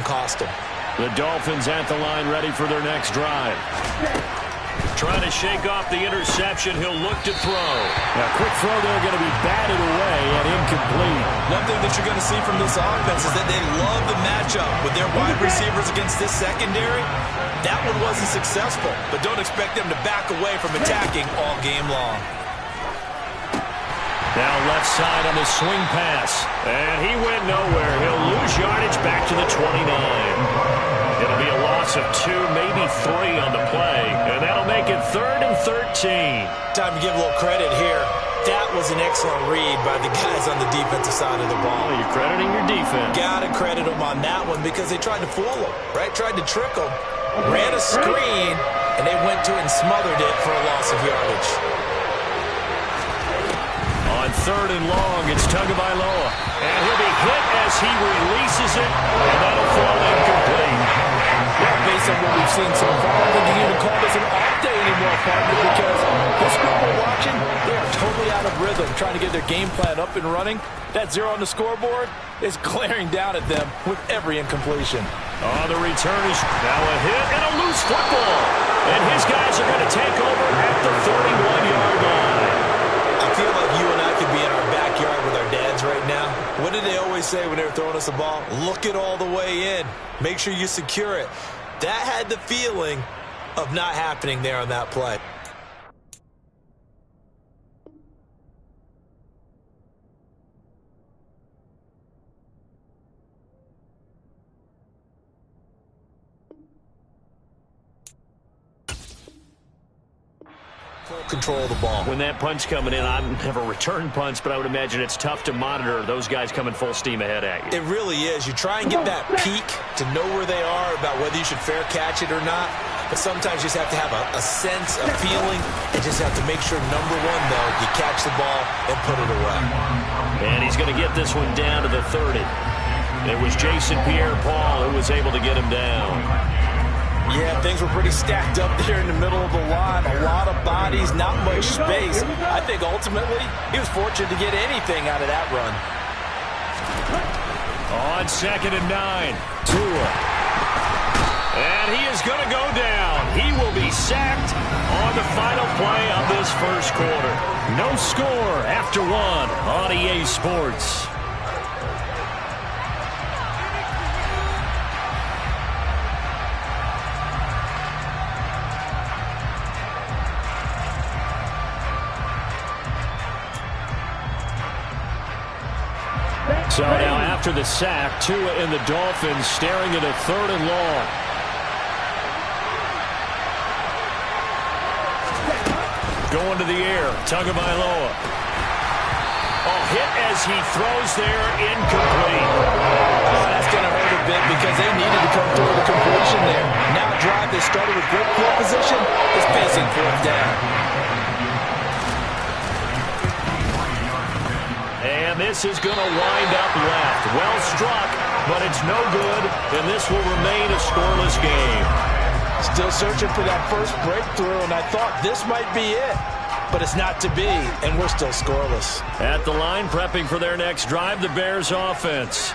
cost them. The Dolphins at the line ready for their next drive. Trying to shake off the interception. He'll look to throw. Now, quick throw there, going to be batted away and incomplete. One thing that you're going to see from this offense is that they love the matchup with their wide receivers against this secondary. That one wasn't successful, but don't expect them to back away from attacking all game long. Now left side on the swing pass. And he went nowhere. He'll lose yardage back to the 29. It'll be a loss of 2, maybe 3 on the play. And that'll make it 3rd and 13. Time to give a little credit here. That was an excellent read by the guys on the defensive side of the ball. Well, you're crediting your defense. Gotta credit them on that one because they tried to fool them, right? Tried to trick them. Ran a screen, and they went to it and smothered it for a loss of yardage. On 3rd and long, it's Tagovailoa. And he'll be hit as he releases it, and that'll fall incomplete. Well, based on what we've seen so far, I don't think you can even call this an off day anymore, partner, because this group we're watching, they are totally out of rhythm, trying to get their game plan up and running. That 0 on the scoreboard is glaring down at them with every incompletion. The return is now a hit and a loose football. And his guys are going to take over at the 31-yard line. I feel like you and I could be in our backyard with our dads right now. What did they always say when they were throwing us a ball? Look it all the way in. Make sure you secure it. That had the feeling of not happening there on that play. Control of the ball. When that punch coming in, I've never returned punch, but I would imagine it's tough to monitor those guys coming full steam ahead at you. It really is. You try and get that peek to know where they are, about whether you should fair catch it or not. But sometimes you just have to have a sense, a feeling, and just have to make sure, number one, though, you catch the ball and put it away. And he's going to get this one down to the 30. It was Jason Pierre-Paul who was able to get him down. Yeah, things were pretty stacked up there in the middle of the line. A lot of bodies, not much space. I think ultimately he was fortunate to get anything out of that run. On 2nd and 9, Tua. And he is going to go down. He will be sacked on the final play of this first quarter. No score after 1 on EA Sports. So now after the sack, Tua and the Dolphins staring at a 3rd and long. Going to the air, Tagovailoa. Hit as he throws there, incomplete. That's going to hurt a bit because they needed to come through with a completion there. Now a drive that started with good field position is facing 4th down. And this is going to wind up left. Well struck, but it's no good, and this will remain a scoreless game. Still searching for that first breakthrough, and I thought this might be it. But it's not to be, and we're still scoreless. At the line, prepping for their next drive, the Bears offense.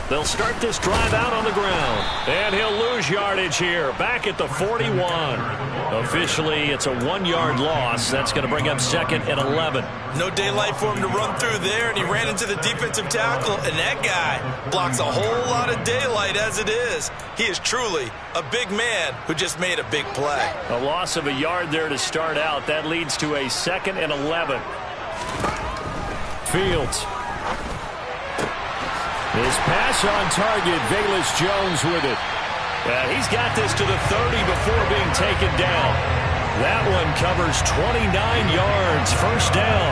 They'll start this drive out on the ground. And he'll lose yardage here, back at the 41. Officially, it's a 1-yard loss. That's going to bring up 2nd and 11. No daylight for him to run through there, and he ran into the defensive tackle, and that guy blocks a whole lot of daylight as it is. He is truly a big man who just made a big play. A loss of a yard there to start out. That leads to a 2nd and 11. Fields. His pass on target, Velus Jones with it. He's got this to the 30 before being taken down. That one covers 29 yards, first down.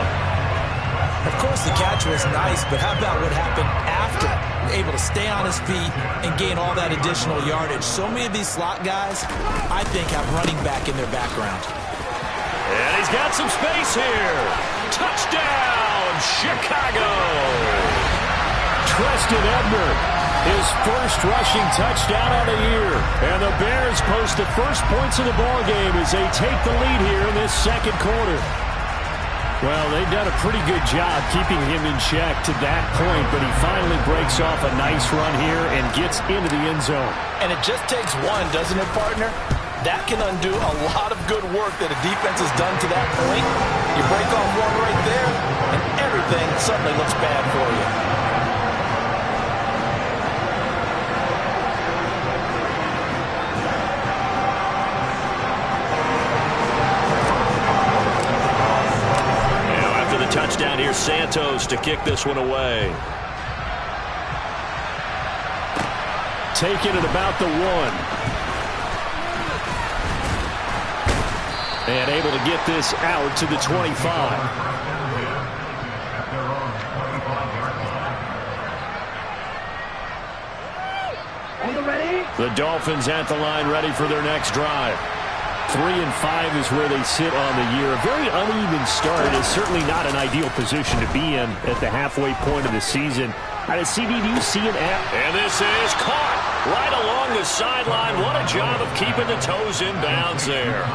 Of course, the catch was nice, but how about what happened after? Able to stay on his feet and gain all that additional yardage. So many of these slot guys, I think, have running back in their background. And he's got some space here. Touchdown, Chicago! Treston Ebner, his first rushing touchdown on the year. And the Bears post the first points of the ballgame as they take the lead here in this second quarter. Well, they've done a pretty good job keeping him in check to that point, but he finally breaks off a nice run here and gets into the end zone. And it just takes one, doesn't it, partner? That can undo a lot of good work that a defense has done to that point. You break off one right there, and everything suddenly looks bad for you. Touchdown here, Santos to kick this one away. Taken at about the 1. And able to get this out to the 25. The Dolphins at the line, ready for their next drive. 3-5 is where they sit on the year. A very uneven start. It's certainly not an ideal position to be in at the halfway point of the season. CD, do you see an app? And this is caught right along the sideline. What a job of keeping the toes in bounds there.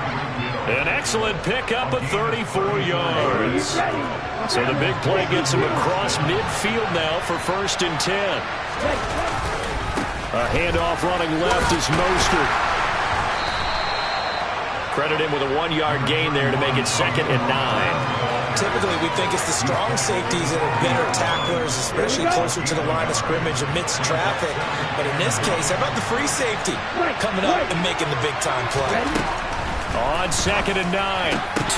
An excellent pickup of 34 yards. So the big play gets him across midfield now for 1st and 10. A handoff running left is Mostert. Credit him with a 1-yard gain there to make it 2nd and 9. Typically, we think it's the strong safeties that are better tacklers, especially closer to the line of scrimmage amidst traffic. But in this case, how about the free safety coming up and making the big-time play? On 2nd and 9,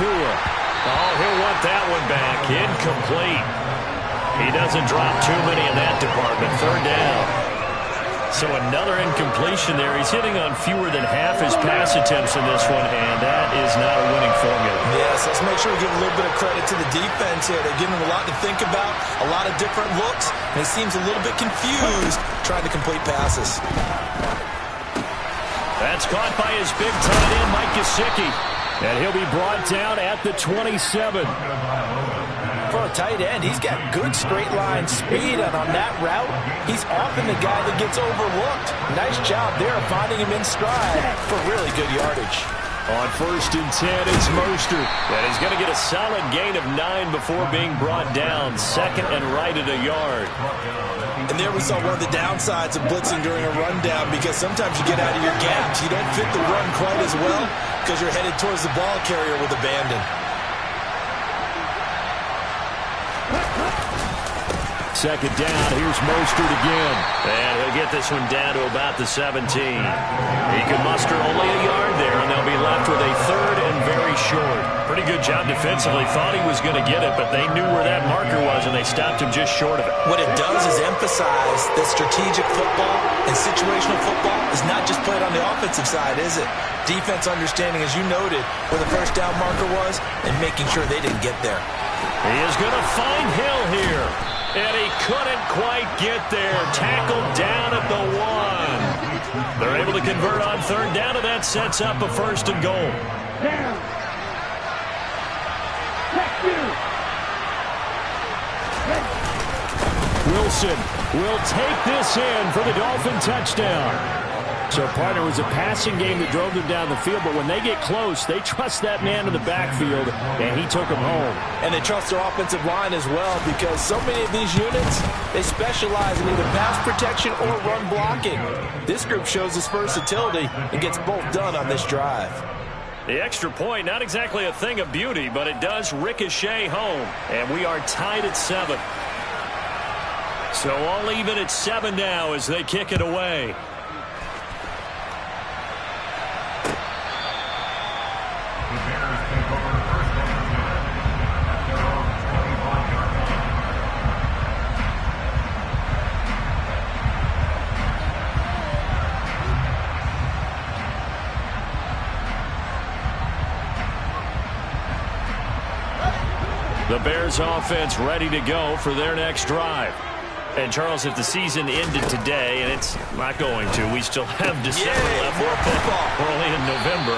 Tua. Oh, he'll want that one back. Incomplete. He doesn't drop too many in that department. 3rd down. So another incompletion there. He's hitting on fewer than half his pass attempts in this one, and that is not a winning formula. Yes, let's make sure we give a little bit of credit to the defense here. They're giving him a lot to think about, a lot of different looks, and he seems a little bit confused trying to complete passes. That's caught by his big tight end, Mike Gesicki. And he'll be brought down at the 27. For a tight end, he's got good straight-line speed, and on that route, he's often the guy that gets overlooked. Nice job there of finding him in stride for really good yardage. On 1st and 10, it's Mostert. And he's going to get a solid gain of 9 before being brought down. 2nd and right at a yard. And there we saw one of the downsides of blitzing during a rundown, because sometimes you get out of your gaps. You don't fit the run quite as well because you're headed towards the ball carrier with abandon. 2nd down, here's Mostert again. And he'll get this one down to about the 17. He can muster only a yard there, and they'll be left with a 3rd and very short. Pretty good job defensively. Thought he was going to get it, but they knew where that marker was, and they stopped him just short of it. What it does is emphasize that strategic football and situational football is not just played on the offensive side, is it? Defense understanding, as you noted, where the 1st down marker was and making sure they didn't get there. He is going to find Hill here. And he couldn't quite get there. Tackled down at the 1. They're able to convert on 3rd down, and that sets up a 1st and goal. Wilson will take this in for the Dolphin touchdown. So, partner, it was a passing game that drove them down the field, but when they get close, they trust that man in the backfield, and he took them home. And they trust their offensive line as well, because so many of these units, they specialize in either pass protection or run blocking. This group shows its versatility and gets both done on this drive. The extra point, not exactly a thing of beauty, but it does ricochet home, and we are tied at 7. So all even at 7 now as they kick it away. The Bears offense ready to go for their next drive. And, Charles, if the season ended today, and it's not going to, we still have December left. More football. We're only in November.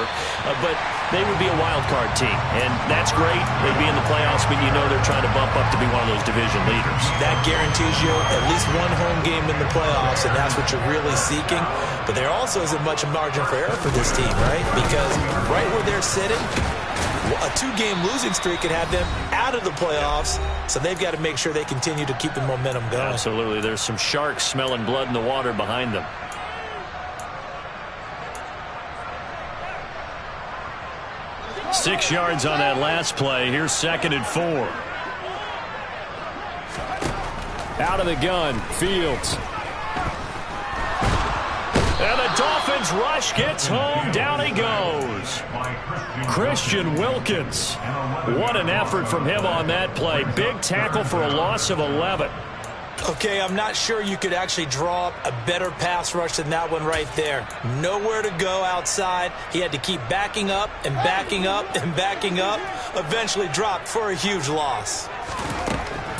But they would be a wild card team. And that's great. They'd be in the playoffs, but you know they're trying to bump up to be one of those division leaders. That guarantees you at least one home game in the playoffs, and that's what you're really seeking. But there also isn't much margin for error for this team, right? Because right where they're sitting, A 2-game losing streak could have them out of the playoffs, so they've got to make sure they continue to keep the momentum going. Absolutely. There's some sharks smelling blood in the water behind them. Six yards on that last play. Here's 2nd and 4. Out of the gun, Fields. And the Dolphins rush gets home. Down he goes. Christian Wilkins. What an effort from him on that play. Big tackle for a loss of 11. Okay, I'm not sure you could actually draw up a better pass rush than that one right there. Nowhere to go outside. He had to keep backing up and backing up and backing up. Eventually dropped for a huge loss.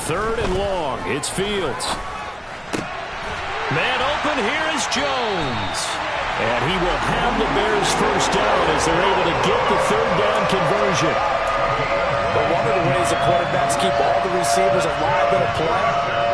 3rd and long. It's Fields. Man open, here is Jones. And he will have the Bears first down as they're able to get the 3rd down conversion. But one of the ways the quarterbacks keep all the receivers alive in a play,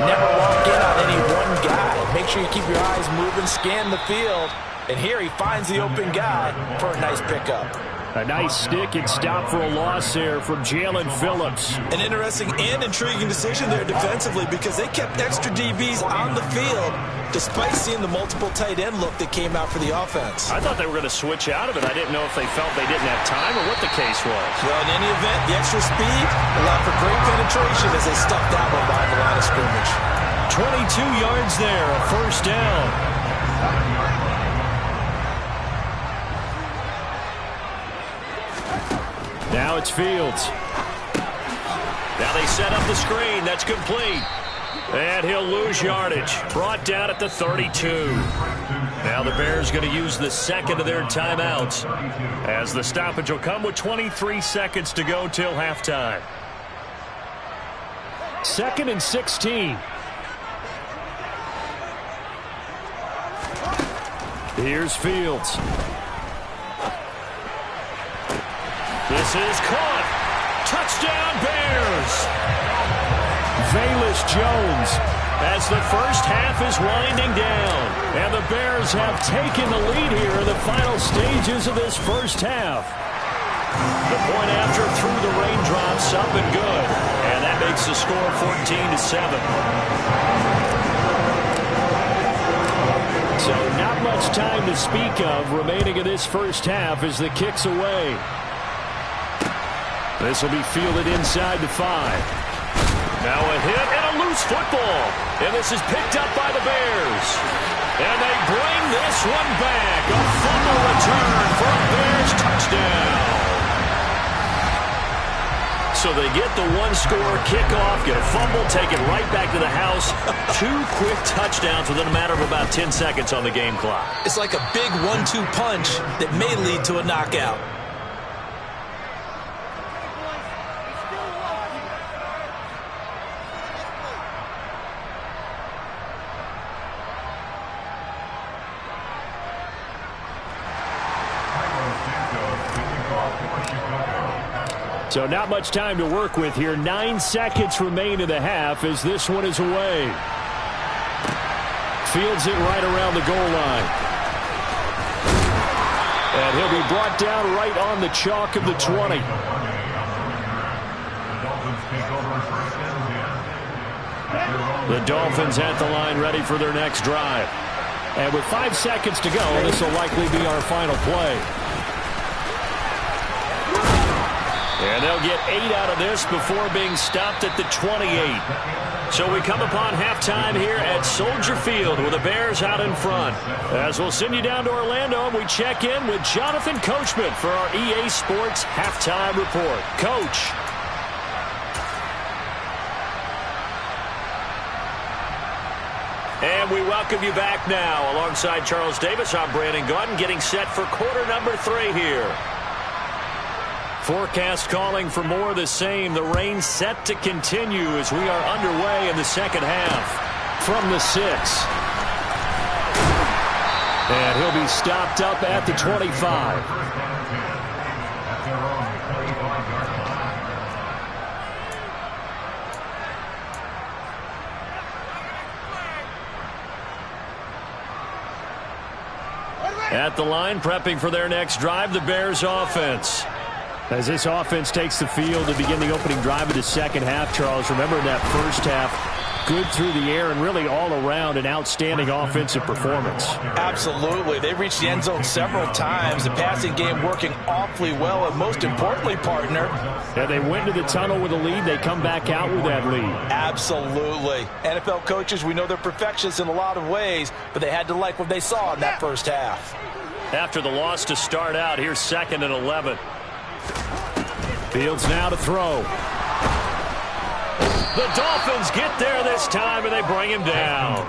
never lock in on any one guy. Make sure you keep your eyes moving, scan the field. And here he finds the open guy for a nice pickup. A nice stick and stop for a loss there from Jalen Phillips. An interesting and intriguing decision there defensively because they kept extra DBs on the field despite seeing the multiple tight end look that came out for the offense. I thought they were going to switch out of it. I didn't know if they felt they didn't have time or what the case was. Well, in any event, the extra speed allowed for great penetration as they stuffed that one behind the line of scrimmage. 22 yards there, a first down. Now it's Fields. Now they set up the screen. That's complete. And he'll lose yardage. Brought down at the 32. Now the Bears going to use the 2nd of their timeouts as the stoppage will come with 23 seconds to go till halftime. 2nd and 16. Here's Fields. This is caught. Touchdown, Bears. Velus Jones. As the first half is winding down. And the Bears have taken the lead here in the final stages of this first half. The point after threw the raindrops up and good. And that makes the score 14-7. So not much time to speak of remaining in this first half as the kick's away. This will be fielded inside the 5. Now a hit and a loose football. And this is picked up by the Bears. And they bring this one back. A fumble return for a Bears touchdown. So they get the one-score kickoff, get a fumble, take it right back to the house. 2 quick touchdowns within a matter of about 10 seconds on the game clock. It's like a big 1-2 punch that may lead to a knockout. So not much time to work with here. 9 seconds remain in the half as this one is away. Fields it right around the goal line. And he'll be brought down right on the chalk of the 20. The Dolphins at the line ready for their next drive. And with 5 seconds to go, this will likely be our final play. And they'll get 8 out of this before being stopped at the 28. So we come upon halftime here at Soldier Field with the Bears out in front. As we'll send you down to Orlando, and we check in with Jonathan Coachman for our EA Sports Halftime Report. Coach. And we welcome you back now. Alongside Charles Davis, I'm Brandon Gaudin, getting set for quarter number 3 here. Forecast calling for more of the same. The rain set to continue as we are underway in the second half. From the 6. And he'll be stopped up at the 25. At the line, prepping for their next drive, the Bears offense. As this offense takes the field to begin the opening drive of the second half, Charles, remember in that first half, good through the air and really all around an outstanding offensive performance. Absolutely. They reached the end zone several times. The passing game working awfully well, and most importantly, partner. Yeah, they went to the tunnel with a lead. They come back out with that lead. Absolutely. NFL coaches, we know they're perfectionists in a lot of ways, but they had to like what they saw in that first half. After the loss to start out, here's 2nd and 11. Fields now to throw. The Dolphins get there this time, and they bring him down.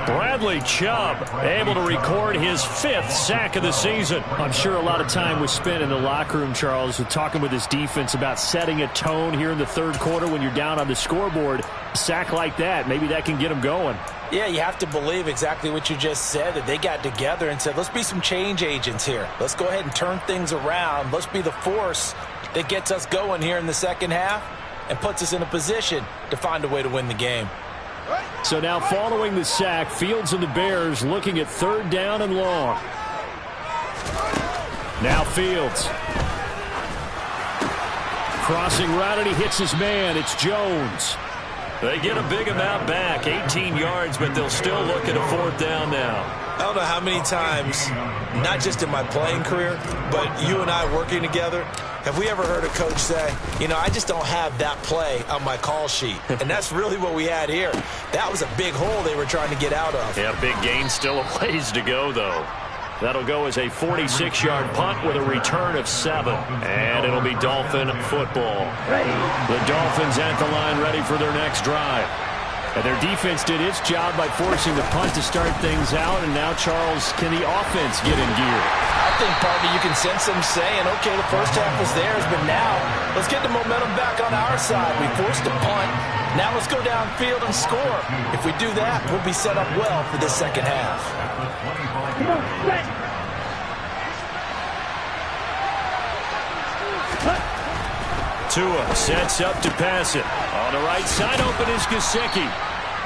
Bradley Chubb able to record his 5th sack of the season. I'm sure a lot of time was spent in the locker room, Charles, with talking with his defense about setting a tone here in the third quarter when you're down on the scoreboard. A sack like that, maybe that can get them going. Yeah, you have to believe exactly what you just said, that they got together and said, let's be some change agents here. Let's go ahead and turn things around. Let's be the force that gets us going here in the second half and puts us in a position to find a way to win the game. So now following the sack, Fields and the Bears looking at 3rd down and long. Now Fields. Crossing route, and he hits his man. It's Jones. They get a big amount back, 18 yards, but they'll still look at a 4th down now. I don't know how many times, not just in my playing career, but you and I working together, have we ever heard a coach say, you know, I just don't have that play on my call sheet. And that's really what we had here. That was a big hole they were trying to get out of. Yeah, big gain, still a ways to go, though. That'll go as a 46-yard punt with a return of 7. And it'll be Dolphin football. The Dolphins at the line ready for their next drive. And their defense did its job by forcing the punt to start things out. And now, Charles, can the offense get in gear? I think, partner, you can sense them saying, okay, the first half was theirs, but now let's get the momentum back on our side. We forced a punt. Now let's go downfield and score. If we do that, we'll be set up well for this second half. Tua sets up to pass it. On the right side, open is Gesicki.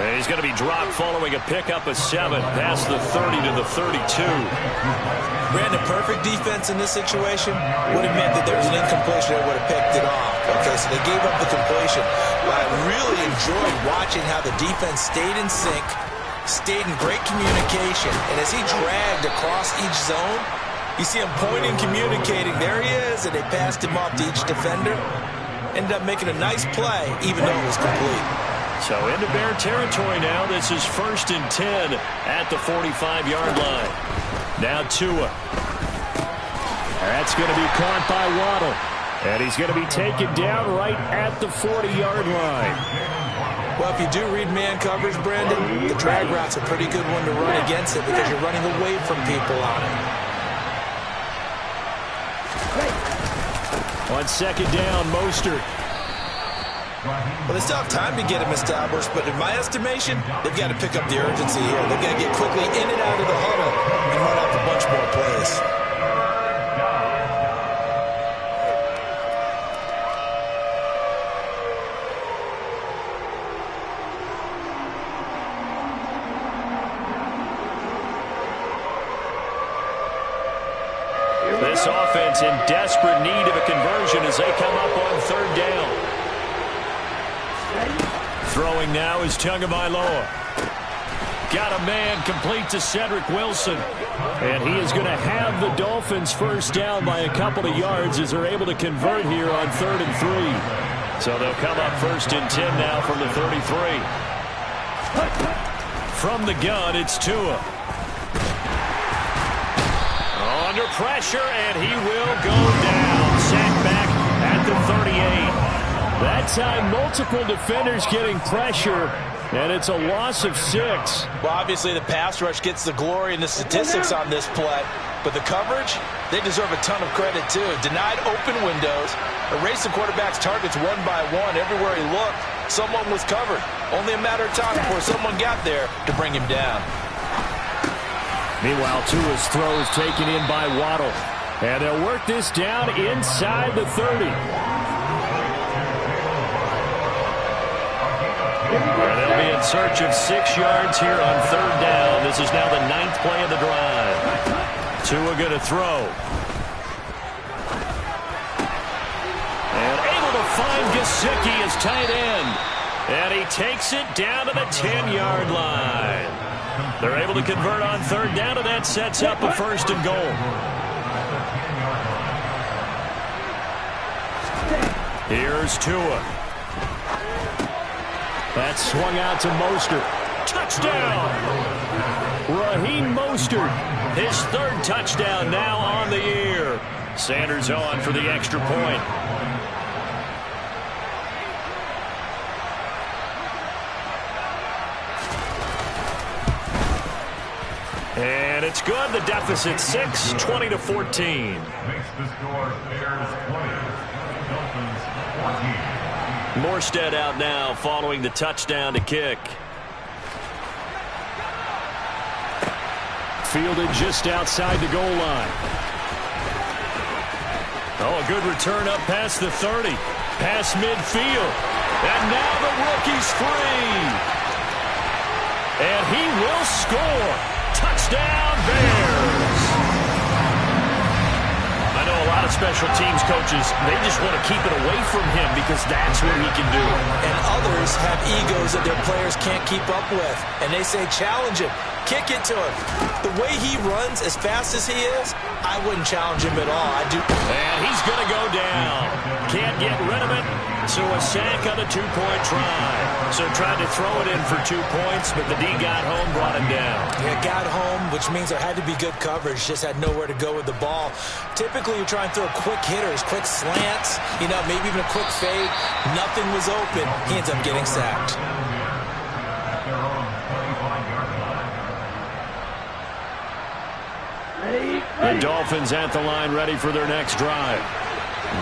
And he's going to be dropped following a pickup of 7 past the 30 to the 32. Brandon, perfect defense in this situation would have meant that there was an incompletion that would have picked it off. Okay, so they gave up the completion. But I really enjoyed watching how the defense stayed in sync, stayed in great communication, and as he dragged across each zone, you see him pointing, communicating. There he is, and they passed him off to each defender. Ended up making a nice play, even though it was complete. So into Bear territory now. This is 1st and 10 at the 45-yard line. Now Tua. That's going to be caught by Waddle. And he's going to be taken down right at the 40-yard line. Well, if you do read man coverage, Brandon, the drag route's a pretty good one to run against it because you're running away from people on it. On 2nd down, Mostert. Well, they still have time to get him established, but in my estimation, they've got to pick up the urgency here. They've got to get quickly in and out of the huddle and run off a bunch more plays. This offense in desperate need of a conversion as they come up on 3rd down. Throwing now is Tagovailoa. Got a man complete to Cedric Wilson. And he is going to have the Dolphins first down by a couple of yards as they're able to convert here on 3rd and 3. So they'll come up 1st and 10 now from the 33. From the gun, it's Tua. Under pressure, and he will go down. Sacked back at the 38. That time, multiple defenders getting pressure, and it's a loss of 6. Well, obviously, the pass rush gets the glory and the statistics on this play, but the coverage, they deserve a ton of credit, too. Denied open windows, erased the quarterback's targets one by one. Everywhere he looked, someone was covered. Only a matter of time before someone got there to bring him down. Meanwhile, Tua's throw is taken in by Waddle. And they'll work this down inside the 30. And they'll be in search of 6 yards here on 3rd down. This is now the 9th play of the drive. Tua going to throw. find Gesicki as tight end. And he takes it down to the 10-yard line. They're able to convert on third down, and that sets up a first and goal. Here's Tua. That swung out to Mostert. Touchdown! Raheem Mostert. His third touchdown now on the year. Sanders on for the extra point. And it's good. The deficit 6, 20-14. Makes the score Bears 20, Dolphins 14. Morstead out now following the touchdown to kick. Fielded just outside the goal line. Oh, a good return up past the 30. Past midfield. And now the rookie's free. And he will score. Touchdown, Bears. I know a lot of special teams coaches, they just want to keep it away from him because that's what he can do. And others have egos that their players can't keep up with. And they say, challenge him. Kick it to him. The way he runs as fast as he is, I wouldn't challenge him at all. I do. And he's going to go down. Can't get rid of it. So a sack on a two-point try. So tried to throw it in for 2 points, but the D got home, brought him down. Yeah, got home, which means there had to be good coverage. Just had nowhere to go with the ball. Typically, you're trying to throw quick hitters, quick slants, maybe even a quick fade. Nothing was open. He ends up getting sacked. The Dolphins at the line ready for their next drive.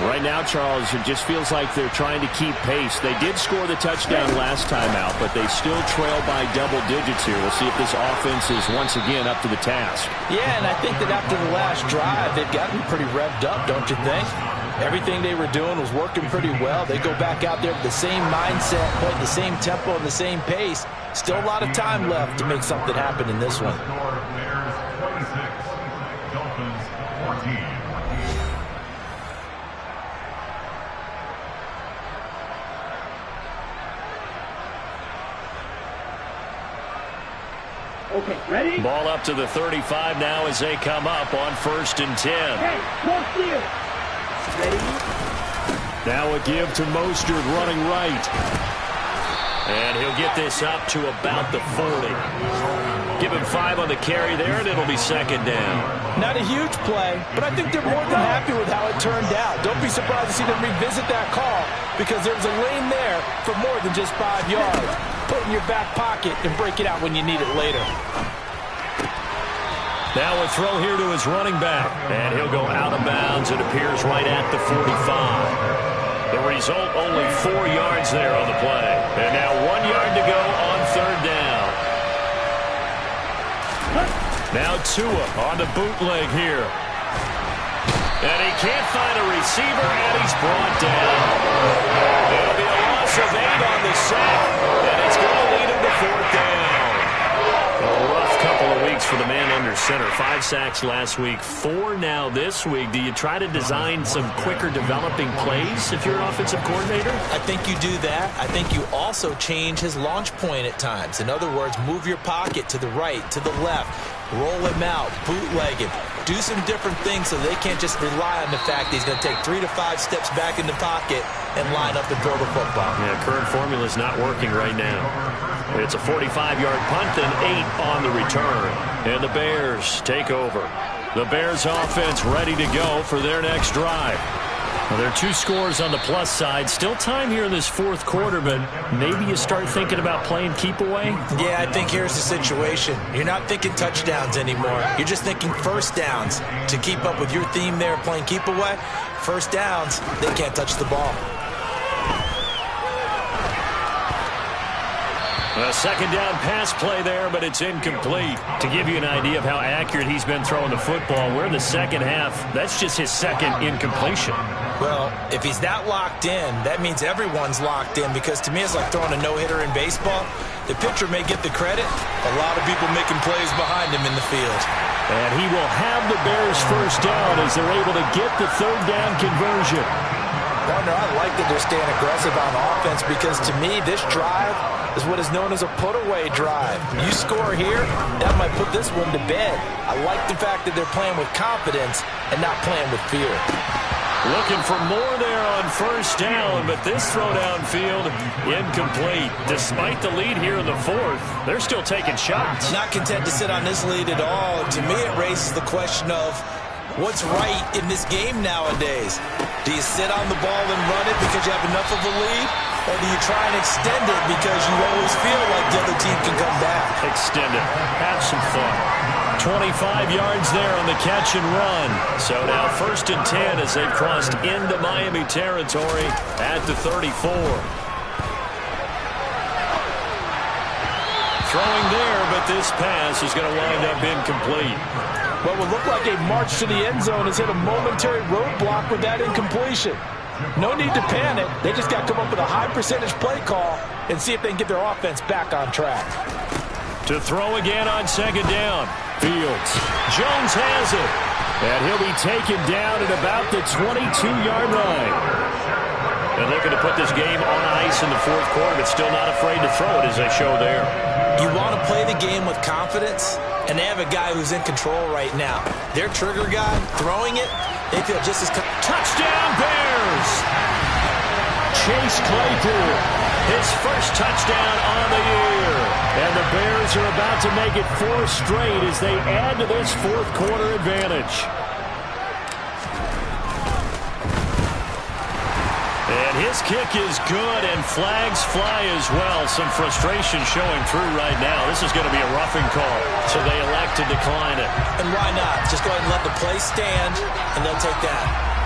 Right now, Charles, it just feels like they're trying to keep pace. They did score the touchdown last time out, but they still trail by double digits here. We'll see if this offense is once again up to the task. Yeah, and I think that after the last drive, they've gotten pretty revved up, don't you think? Everything they were doing was working pretty well. They go back out there with the same mindset, playing the same tempo and the same pace. Still a lot of time left to make something happen in this one. Bears 26, Dolphins 14. Okay, ready? Ball up to the 35 now as they come up on 1st and 10. Okay, no steal. Ready? Now a give to Mostert running right. And he'll get this up to about the 40. Give him 5 on the carry there, and it'll be second down. Not a huge play, but I think they're more than happy with how it turned out. Don't be surprised to see them revisit that call because there's a lane there for more than just 5 yards. Put it in your back pocket and break it out when you need it later. Now a throw here to his running back. And he'll go out of bounds, it appears, right at the 45. The result, only 4 yards there on the play. And now 1 yard to go on third down. Now Tua on the bootleg here. And he can't find a receiver, and he's brought down. It'll be a loss of 8 on the sack, and it's going to lead him to fourth down. A rough couple of weeks for the man under center. 5 sacks last week, 4 now this week. Do you try to design some quicker developing plays if you're an offensive coordinator? I think you do that. I think you also change his launch point at times. In other words, move your pocket to the right, to the left, roll him out, bootleg him. Do some different things so they can't just rely on the fact that he's going to take 3 to 5 steps back in the pocket and line up and throw the football. Yeah, current formula is not working right now. It's a 45-yard punt and 8 on the return. And the Bears take over. The Bears offense ready to go for their next drive. Well, there are 2 scores on the plus side. Still time here in this fourth quarter, but maybe you start thinking about playing keep away? Yeah, I think here's the situation. You're not thinking touchdowns anymore. You're just thinking first downs. To keep up with your theme there, playing keep away, first downs, they can't touch the ball. A second down pass play there, but it's incomplete. To give you an idea of how accurate he's been throwing the football, we're in the second half. That's just his second incompletion. Well, if he's that locked in, that means everyone's locked in because to me it's like throwing a no-hitter in baseball. The pitcher may get the credit, a lot of people making plays behind him in the field. And he will have the Bears first down as they're able to get the third down conversion. Partner, I like that they're staying aggressive on offense because, to me, this drive is what is known as a put-away drive. You score here, that might put this one to bed. I like the fact that they're playing with confidence and not playing with fear. Looking for more there on first down, but this throw downfield incomplete. Despite the lead here in the fourth, they're still taking shots. Not content to sit on this lead at all. To me, it raises the question of what's right in this game nowadays. Do you sit on the ball and run it because you have enough of a lead? Or do you try and extend it because you always feel like the other team can come back? Extend it. Have some fun. 25 yards there on the catch and run. So now 1st and 10 as they've crossed into Miami territory at the 34. Throwing there, but this pass is going to wind up incomplete. What would look like a march to the end zone has hit a momentary roadblock with that incompletion. No need to panic. They just got to come up with a high percentage play call and see if they can get their offense back on track. To throw again on 2nd down. Fields. Jones has it. And he'll be taken down at about the 22-yard line. And looking to put this game on ice in the fourth quarter, but still not afraid to throw it as they show there. You want to play the game with confidence, and they have a guy who's in control right now. Their trigger guy throwing it, they feel just as... Touchdown, Bears! Chase Claypool, his first touchdown on the year. And the Bears are about to make it 4 straight as they add to this fourth quarter advantage. And his kick is good, and flags fly as well. Some frustration showing through right now. This is going to be a roughing call, so they elect to decline it. And why not? Just go ahead and let the play stand, and they'll take that.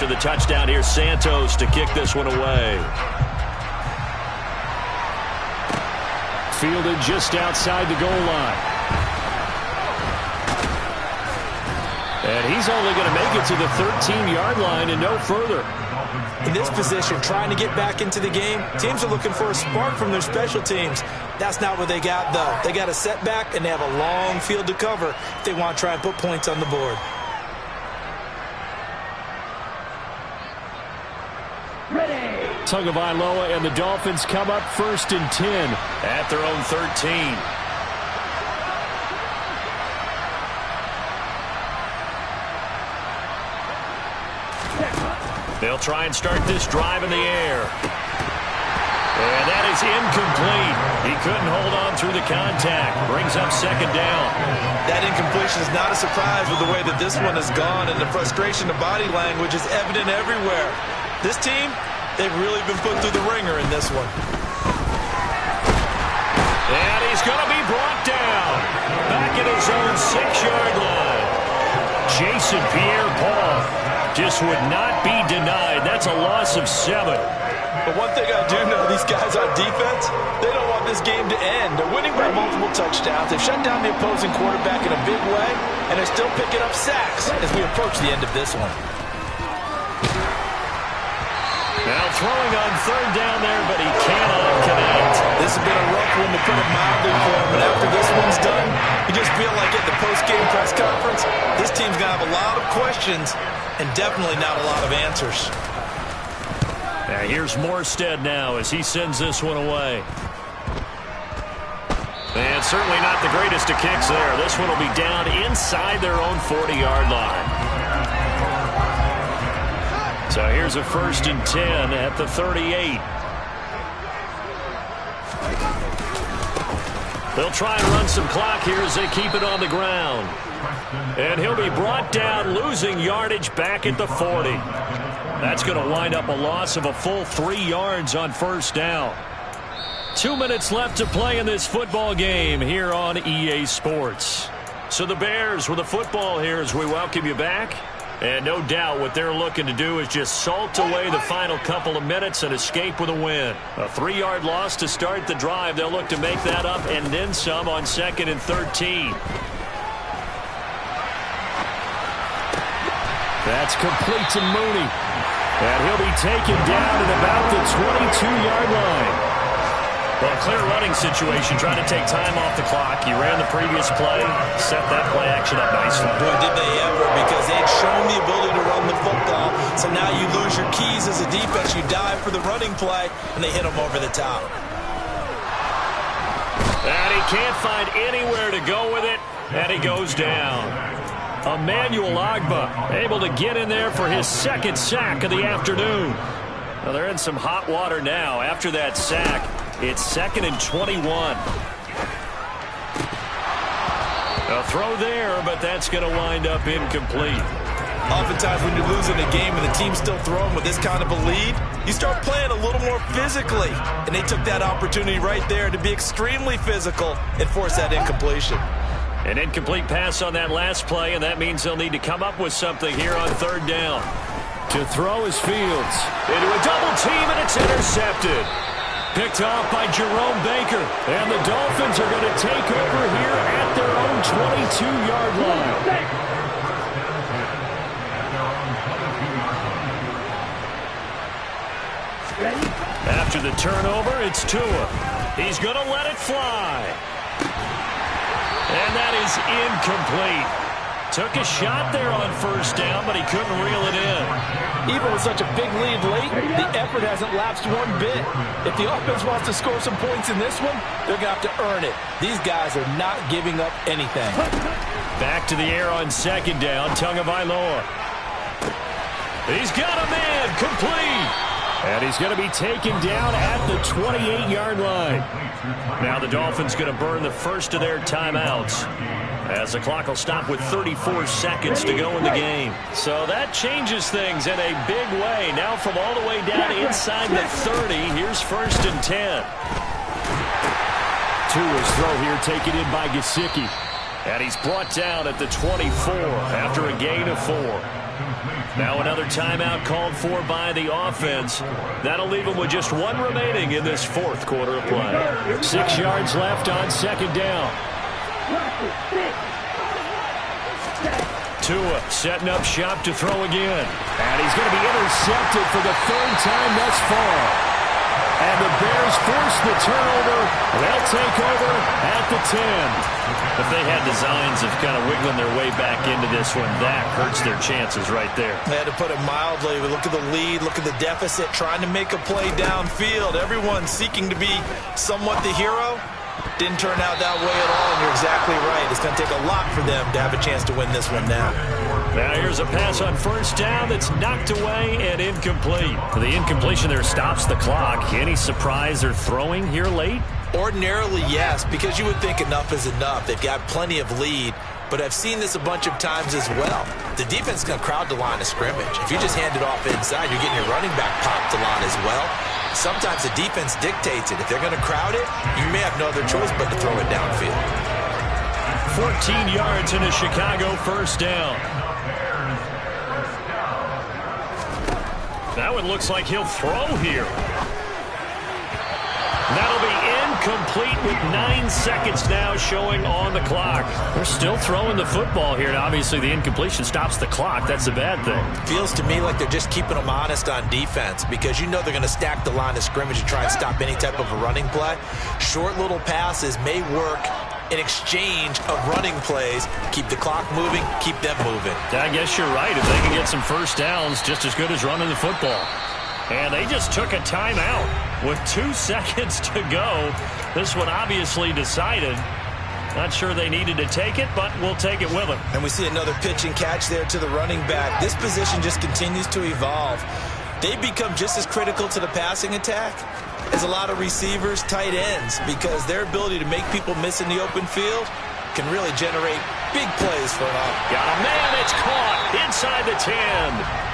The touchdown here, Santos to kick this one away. Fielded just outside the goal line. And he's only going to make it to the 13-yard line and no further. In this position, trying to get back into the game, teams are looking for a spark from their special teams. That's not what they got, though. They got a setback, and they have a long field to cover if they want to try and put points on the board. Tagovailoa and the Dolphins come up 1st and 10 at their own 13. They'll try and start this drive in the air. And that is incomplete. He couldn't hold on through the contact. Brings up 2nd down. That incompletion is not a surprise with the way that this one has gone, and the frustration of body language is evident everywhere. This team, they've really been put through the ringer in this one. And he's going to be brought down. Back at his own 6-yard line. Jason Pierre-Paul just would not be denied. That's a loss of 7. But one thing I do know, these guys on defense, they don't want this game to end. They're winning by multiple touchdowns. They've shut down the opposing quarterback in a big way, and they're still picking up sacks as we approach the end of this one. Now throwing on 3rd down there, but he cannot connect. This has been a rough one to put it mildly for him, but after this one's done, you just feel like at the post-game press conference, this team's going to have a lot of questions and definitely not a lot of answers. Now here's Morstead now as he sends this one away. And certainly not the greatest of kicks there. This one will be down inside their own 40-yard line. So here's a 1st and 10 at the 38. They'll try and run some clock here as they keep it on the ground. And he'll be brought down, losing yardage back at the 40. That's going to wind up a loss of a full 3 yards on 1st down. 2 minutes left to play in this football game here on EA Sports. So the Bears with the football here as we welcome you back. And no doubt what they're looking to do is just salt away the final couple of minutes and escape with a win. A 3-yard loss to start the drive. They'll look to make that up and then some on 2nd and 13. That's complete to Mooney. And he'll be taken down at about the 22-yard line. Well, clear running situation, trying to take time off the clock. You ran the previous play, set that play action up nicely. Boy, did they ever, because they'd shown the ability to run the football. So now you lose your keys as a defense. You dive for the running play, and they hit them over the top. And he can't find anywhere to go with it, and he goes down. Emmanuel Ogbah able to get in there for his second sack of the afternoon. Well, they're in some hot water now after that sack. It's 2nd and 21. A throw there, but that's going to wind up incomplete. Oftentimes when you're losing a game and the team's still throwing with this kind of a lead, you start playing a little more physically. And they took that opportunity right there to be extremely physical and force that incompletion. An incomplete pass on that last play, and that means they'll need to come up with something here on 3rd down. To throw is Fields. Into a double team, and it's intercepted. Picked off by Jerome Baker. And the Dolphins are going to take over here at their own 22-yard line. After the turnover, it's Tua. He's going to let it fly. And that is incomplete. Took a shot there on 1st down, but he couldn't reel it in. Even with such a big lead late, the effort hasn't lapsed one bit. If the offense wants to score some points in this one, they're going to have to earn it. These guys are not giving up anything. Back to the air on 2nd down, Tagovailoa. He's got a man, complete. And he's going to be taken down at the 28-yard line. Now the Dolphins going to burn the first of their timeouts, as the clock will stop with 34 seconds to go in the game. So that changes things in a big way. Now from all the way down inside the 30, here's 1st and 10. Tua's throw here taken in by Gesicki. And he's brought down at the 24 after a gain of 4. Now another timeout called for by the offense. That'll leave them with just 1 remaining in this 4th quarter of play. 6 yards left on 2nd down. Tua setting up shop to throw again. And he's going to be intercepted for the 3rd time thus far. And the Bears force the turnover. They'll take over at the 10. If they had designs of kind of wiggling their way back into this one, that hurts their chances right there. They had to put it mildly. We look at the lead, look at the deficit, trying to make a play downfield. Everyone seeking to be somewhat the hero. Didn't turn out that way at all, and you're exactly right. It's going to take a lot for them to have a chance to win this one now. Now here's a pass on 1st down that's knocked away and incomplete. The incompletion there stops the clock. Any surprise they're throwing here late? Ordinarily, yes, because you would think enough is enough. They've got plenty of lead, but I've seen this a bunch of times as well. The defense is going to crowd the line of scrimmage. If you just hand it off inside, you're getting your running back popped a lot as well. Sometimes the defense dictates it. If they're going to crowd it, you may have no other choice but to throw it downfield. 14 yards into Chicago, 1st down. That one looks like he'll throw here. That'll be incomplete with 9 seconds now showing on the clock. They're still throwing the football here, and obviously the incompletion stops the clock. That's a bad thing. Feels to me like they're just keeping them honest on defense, because you know they're going to stack the line of scrimmage and try and stop any type of a running play. Short little passes may work in exchange of running plays. Keep the clock moving, keep them moving. I guess you're right. If they can get some 1st downs, just as good as running the football. And they just took a timeout with 2 seconds to go. This one obviously decided. Not sure they needed to take it, but we'll take it with them. And we see another pitch and catch there to the running back. This position just continues to evolve. They become just as critical to the passing attack as a lot of receivers, tight ends, because their ability to make people miss in the open field can really generate big plays for an offense. Got a man, it's caught inside the 10.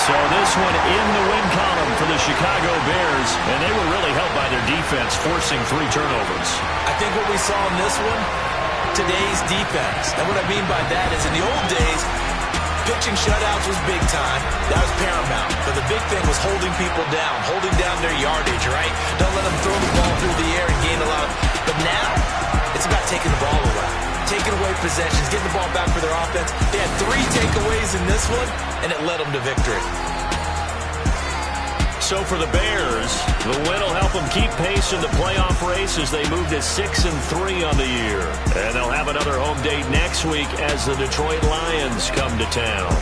So this one in the win column for the Chicago Bears, and they were really helped by their defense, forcing 3 turnovers. I think what we saw in this one, today's defense. And what I mean by that is in the old days, pitching shutouts was big time. That was paramount. But the big thing was holding people down, holding down their yardage, right? Don't let them throw the ball through the air and gain a lot of... But now, it's about taking the ball away. taking away possessions, getting the ball back for their offense. They had 3 takeaways in this one, and it led them to victory. So for the Bears, the win will help them keep pace in the playoff race as they move to 6-3 on the year. And they'll have another home date next week as the Detroit Lions come to town.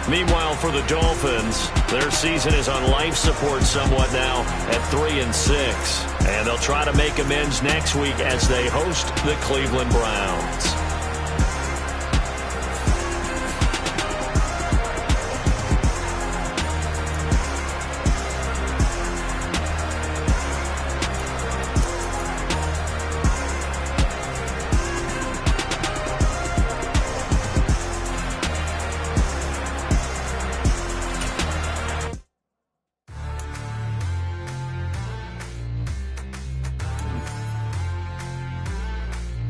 Meanwhile, for the Dolphins, their season is on life support somewhat now at 3-6. And they'll try to make amends next week as they host the Cleveland Browns.